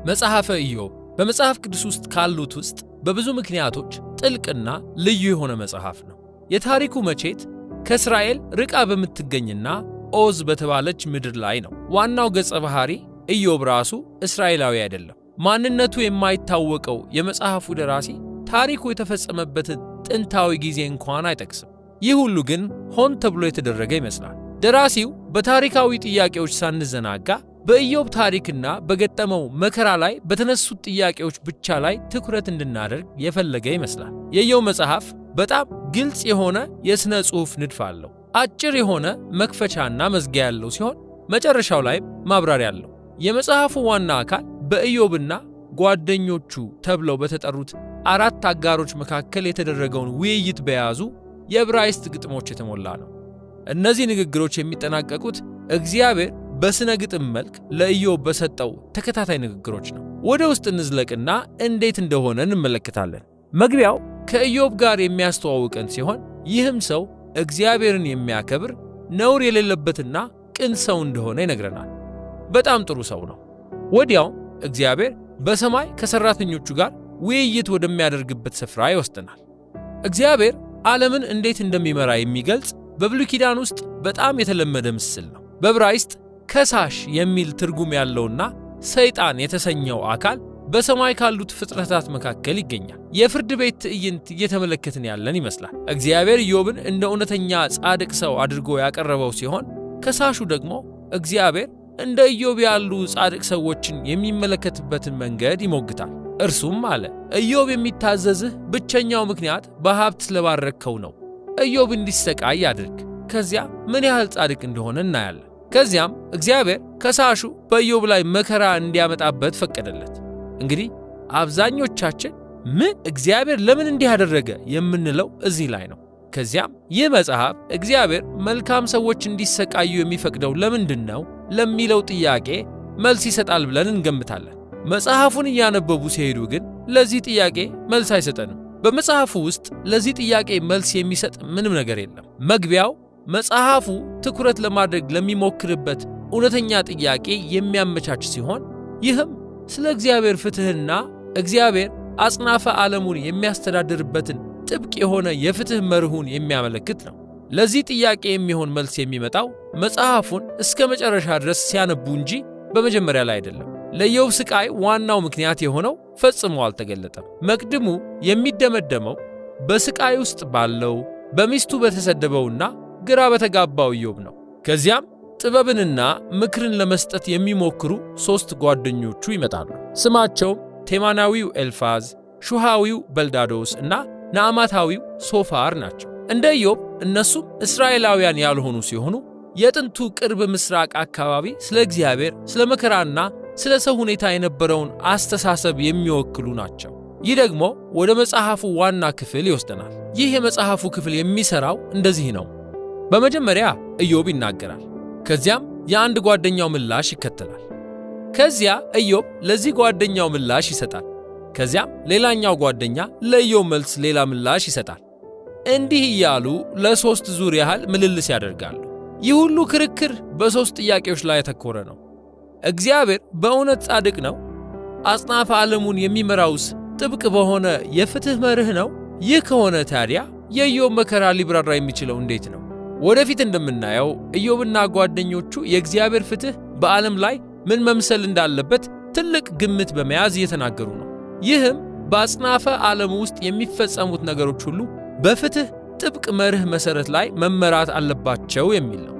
መጽሐፈ ኢዮብ በመጽሐፍ ቅዱስ ውስጥ ካሉት ውስጥ በብዙ ምክንያቶች ጥልቅና ልዩ የሆነ መጽሐፍ ነው። የታሪኩ መቼት ከእስራኤል ርቃ በምትገኝና ኦዝ በተባለች ምድር ላይ ነው። ዋናው ገጸ ባህሪ ኢዮብ ራሱ እስራኤላዊ አይደለም። ማንነቱ የማይታወቀው የመጽሐፉ ደራሲ ታሪኩ የተፈጸመበትን ጥንታዊ ጊዜ እንኳን አይጠቅስም። ይህ ሁሉ ግን ሆን ተብሎ የተደረገ ይመስላል። ደራሲው በታሪካዊ ጥያቄዎች ሳንዘናጋ በኢዮብ ታሪክና በገጠመው መከራ ላይ በተነሱት ጥያቄዎች ብቻ ላይ ትኩረት እንድናደርግ የፈለገ ይመስላል። የኢዮብ መጽሐፍ በጣም ግልጽ የሆነ የሥነ ጽሑፍ ንድፍ አለው። አጭር የሆነ መክፈቻና መዝጊያ ያለው ሲሆን መጨረሻው ላይ ማብራሪያ አለው። የመጽሐፉ ዋና አካል በኢዮብና ጓደኞቹ ተብለው በተጠሩት አራት አጋሮች መካከል የተደረገውን ውይይት በያዙ የዕብራይስጥ ግጥሞች የተሞላ ነው። እነዚህ ንግግሮች የሚጠናቀቁት እግዚአብሔር በስነ ግጥም መልክ ለኢዮብ በሰጠው ተከታታይ ንግግሮች ነው። ወደ ውስጥ እንዝለቅና እንዴት እንደሆነ እንመለከታለን። መግቢያው ከኢዮብ ጋር የሚያስተዋውቀን ሲሆን ይህም ሰው እግዚአብሔርን የሚያከብር ነውር የሌለበትና ቅን ሰው እንደሆነ ይነግረናል። በጣም ጥሩ ሰው ነው። ወዲያው እግዚአብሔር በሰማይ ከሰራተኞቹ ጋር ውይይት ወደሚያደርግበት ስፍራ ይወስደናል። እግዚአብሔር ዓለምን እንዴት እንደሚመራ የሚገልጽ በብሉይ ኪዳን ውስጥ በጣም የተለመደ ምስል ነው። በዕብራይስጥ ከሳሽ የሚል ትርጉም ያለውና ሰይጣን የተሰኘው አካል በሰማይ ካሉት ፍጥረታት መካከል ይገኛል። የፍርድ ቤት ትዕይንት እየተመለከትን ያለን ይመስላል። እግዚአብሔር ኢዮብን እንደ እውነተኛ ጻድቅ ሰው አድርጎ ያቀረበው ሲሆን ከሳሹ ደግሞ እግዚአብሔር እንደ ኢዮብ ያሉ ጻድቅ ሰዎችን የሚመለከትበትን መንገድ ይሞግታል። እርሱም አለ፣ ኢዮብ የሚታዘዝህ ብቸኛው ምክንያት በሀብት ስለባረከው ነው። ኢዮብ እንዲሰቃይ አድርግ፣ ከዚያ ምን ያህል ጻድቅ እንደሆነ እናያለን። ከዚያም እግዚአብሔር ከሳሹ በኢዮብ ላይ መከራ እንዲያመጣበት ፈቀደለት። እንግዲህ አብዛኞቻችን ምን እግዚአብሔር ለምን እንዲህ አደረገ የምንለው እዚህ ላይ ነው። ከዚያም ይህ መጽሐፍ እግዚአብሔር መልካም ሰዎች እንዲሰቃዩ የሚፈቅደው ለምንድን ነው ለሚለው ጥያቄ መልስ ይሰጣል ብለን እንገምታለን። መጽሐፉን እያነበቡ ሲሄዱ ግን ለዚህ ጥያቄ መልስ አይሰጠንም። በመጽሐፉ ውስጥ ለዚህ ጥያቄ መልስ የሚሰጥ ምንም ነገር የለም። መግቢያው መጽሐፉ ትኩረት ለማድረግ ለሚሞክርበት እውነተኛ ጥያቄ የሚያመቻች ሲሆን ይህም ስለ እግዚአብሔር ፍትሕና እግዚአብሔር አጽናፈ ዓለሙን የሚያስተዳድርበትን ጥብቅ የሆነ የፍትሕ መርሁን የሚያመለክት ነው። ለዚህ ጥያቄ የሚሆን መልስ የሚመጣው መጽሐፉን እስከ መጨረሻ ድረስ ሲያነቡ እንጂ በመጀመሪያ ላይ አይደለም። ለኢዮብ ስቃይ ዋናው ምክንያት የሆነው ፈጽሞ አልተገለጠም። መቅድሙ የሚደመደመው በስቃይ ውስጥ ባለው በሚስቱ በተሰደበውና ግራ በተጋባው ኢዮብ ነው። ከዚያም ጥበብንና ምክርን ለመስጠት የሚሞክሩ ሦስት ጓደኞቹ ይመጣሉ። ስማቸውም ቴማናዊው ኤልፋዝ፣ ሹሃዊው በልዳዶስ እና ናዕማታዊው ሶፋር ናቸው። እንደ ኢዮብ እነሱም እስራኤላውያን ያልሆኑ ሲሆኑ የጥንቱ ቅርብ ምስራቅ አካባቢ ስለ እግዚአብሔር፣ ስለ መከራና ስለ ሰው ሁኔታ የነበረውን አስተሳሰብ የሚወክሉ ናቸው። ይህ ደግሞ ወደ መጽሐፉ ዋና ክፍል ይወስደናል። ይህ የመጽሐፉ ክፍል የሚሠራው እንደዚህ ነው። በመጀመሪያ ኢዮብ ይናገራል። ከዚያም የአንድ ጓደኛው ምላሽ ይከተላል። ከዚያ ኢዮብ ለዚህ ጓደኛው ምላሽ ይሰጣል። ከዚያም ሌላኛው ጓደኛ ለኢዮብ መልስ ሌላ ምላሽ ይሰጣል። እንዲህ እያሉ ለሦስት ዙር ያህል ምልልስ ያደርጋሉ። ይህ ሁሉ ክርክር በሦስት ጥያቄዎች ላይ ያተኮረ ነው። እግዚአብሔር በእውነት ጻድቅ ነው? አጽናፈ ዓለሙን የሚመራውስ ጥብቅ በሆነ የፍትሕ መርህ ነው? ይህ ከሆነ ታዲያ የኢዮብ መከራ ሊብራራ የሚችለው እንዴት ነው? ወደፊት እንደምናየው ኢዮብና ጓደኞቹ የእግዚአብሔር ፍትሕ በዓለም ላይ ምን መምሰል እንዳለበት ትልቅ ግምት በመያዝ እየተናገሩ ነው። ይህም በአጽናፈ ዓለሙ ውስጥ የሚፈጸሙት ነገሮች ሁሉ በፍትሕ ጥብቅ መርህ መሠረት ላይ መመራት አለባቸው የሚል ነው።